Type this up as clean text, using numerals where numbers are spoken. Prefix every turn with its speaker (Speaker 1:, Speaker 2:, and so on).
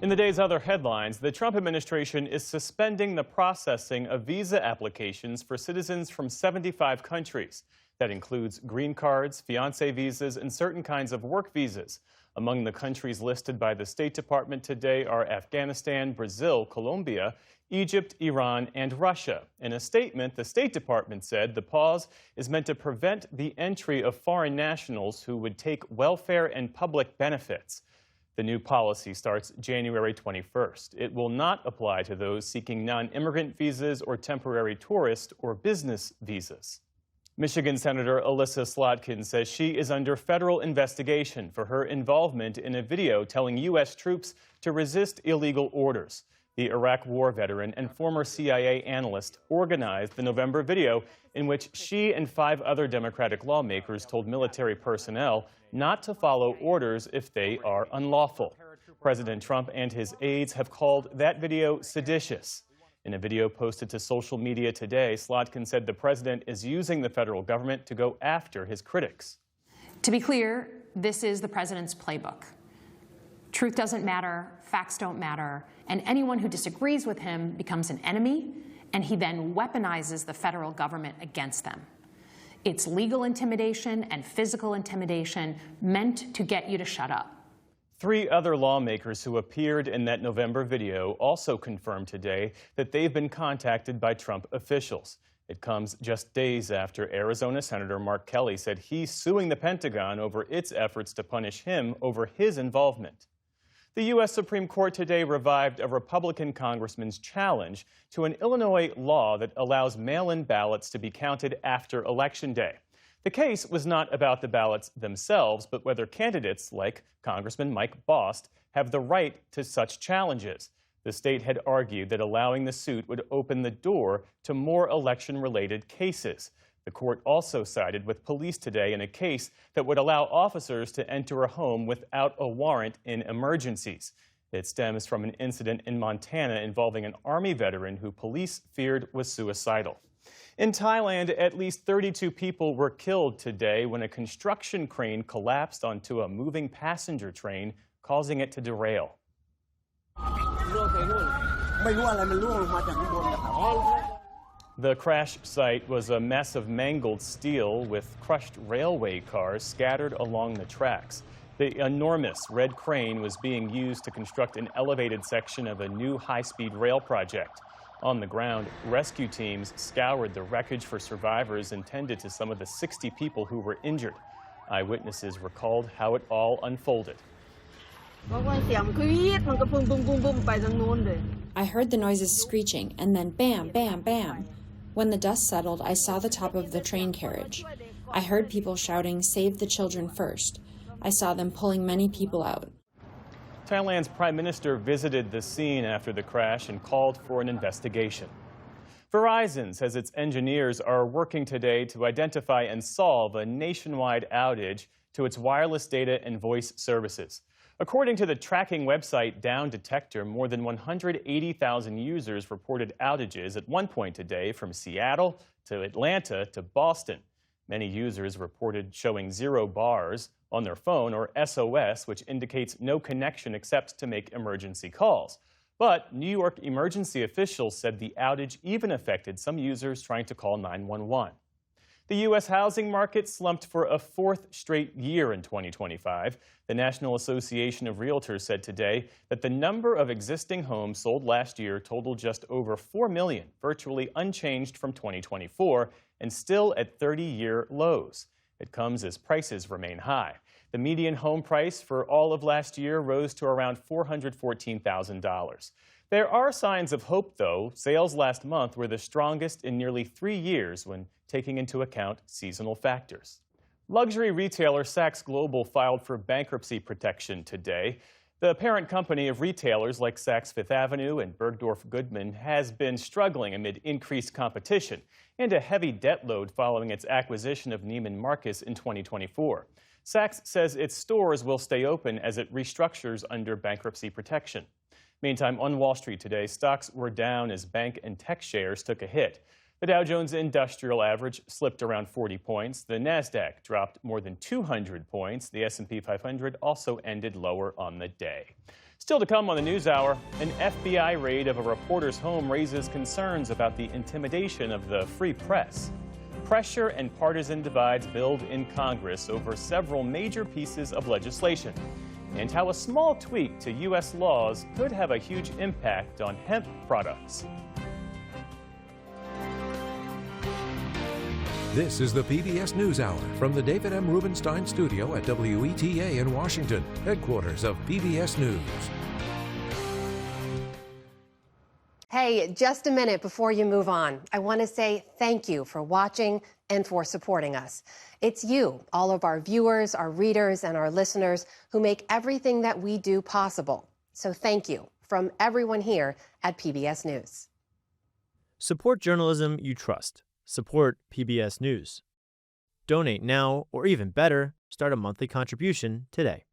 Speaker 1: In the day's other headlines, the Trump administration is suspending the processing of visa applications for citizens from 75 countries. That includes green cards, fiancé visas, and certain kinds of work visas. Among the countries listed by the State Department today are Afghanistan, Brazil, Colombia, Egypt, Iran, and Russia. In a statement, the State Department said the pause is meant to prevent the entry of foreign nationals who would take welfare and public benefits. The new policy starts January 21st. It will not apply to those seeking non-immigrant visas or temporary tourist or business visas. Michigan Senator Elissa Slotkin says she is under federal investigation for her involvement in a video telling U.S. troops to resist illegal orders. The Iraq War veteran and former CIA analyst organized the November video in which she and 5 other Democratic lawmakers told military personnel not to follow orders if they are unlawful. President Trump and his aides have called that video seditious. In a video posted to social media today, Slotkin said the president is using the federal government to go after his critics.
Speaker 2: To be clear, this is the president's playbook. Truth doesn't matter, facts don't matter, and anyone who disagrees with him becomes an enemy, and he then weaponizes the federal government against them. It's legal intimidation and physical intimidation meant to get you to shut up.
Speaker 1: 3 other lawmakers who appeared in that November video also confirmed today that they've been contacted by Trump officials. It comes just days after Arizona Senator Mark Kelly said he's suing the Pentagon over its efforts to punish him over his involvement. The U.S. Supreme Court today revived a Republican congressman's challenge to an Illinois law that allows mail-in ballots to be counted after Election Day. The case was not about the ballots themselves, but whether candidates like Congressman Mike Bost have the right to such challenges. The state had argued that allowing the suit would open the door to more election-related cases. The court also sided with police today in a case that would allow officers to enter a home without a warrant in emergencies. It stems from an incident in Montana involving an Army veteran who police feared was suicidal. In Thailand, at least 32 people were killed today when a construction crane collapsed onto a moving passenger train, causing it to derail. The crash site was a mess of mangled steel with crushed railway cars scattered along the tracks. The enormous red crane was being used to construct an elevated section of a new high-speed rail project. On the ground, rescue teams scoured the wreckage for survivors and tended to some of the 60 people who were injured. Eyewitnesses recalled how it all unfolded.
Speaker 3: I heard the noises screeching, and then bam, bam, bam. When the dust settled, I saw the top of the train carriage. I heard people shouting, "Save the children first." I saw them pulling many people out.
Speaker 1: Thailand's prime minister visited the scene after the crash and called for an investigation. Verizon says its engineers are working today to identify and solve a nationwide outage to its wireless data and voice services. According to the tracking website Down Detector, more than 180,000 users reported outages at one point today from Seattle to Atlanta to Boston. Many users reported showing 0 bars on their phone, or SOS, which indicates no connection except to make emergency calls. But New York emergency officials said the outage even affected some users trying to call 911. The U.S. housing market slumped for a 4th straight year in 2025. The National Association of Realtors said today that the number of existing homes sold last year totaled just over 4 million, virtually unchanged from 2024, and still at 30-year lows. It comes as prices remain high. The median home price for all of last year rose to around $414,000. There are signs of hope, though. Sales last month were the strongest in nearly 3 years when taking into account seasonal factors. Luxury retailer Saks Global filed for bankruptcy protection today. The parent company of retailers like Saks Fifth Avenue and Bergdorf Goodman has been struggling amid increased competition and a heavy debt load following its acquisition of Neiman Marcus in 2024. Saks says its stores will stay open as it restructures under bankruptcy protection. Meantime, on Wall Street today, stocks were down as bank and tech shares took a hit. The Dow Jones Industrial Average slipped around 40 points. The Nasdaq dropped more than 200 points. The S&P 500 also ended lower on the day. Still to come on the NewsHour, an FBI raid of a reporter's home raises concerns about the intimidation of the free press. Pressure and partisan divides build in Congress over several major pieces of legislation, and how a small tweak to U.S. laws could have a huge impact on hemp products.
Speaker 4: This is the PBS NewsHour from the David M. Rubenstein studio at WETA in Washington, headquarters of PBS News.
Speaker 5: Hey, just a minute before you move on, I want to say thank you for watching and for supporting us. It's you, all of our viewers, our readers, and our listeners who make everything that we do possible. So thank you from everyone here at PBS News.
Speaker 6: Support journalism you trust. Support PBS News. Donate now, or even better, start a monthly contribution today.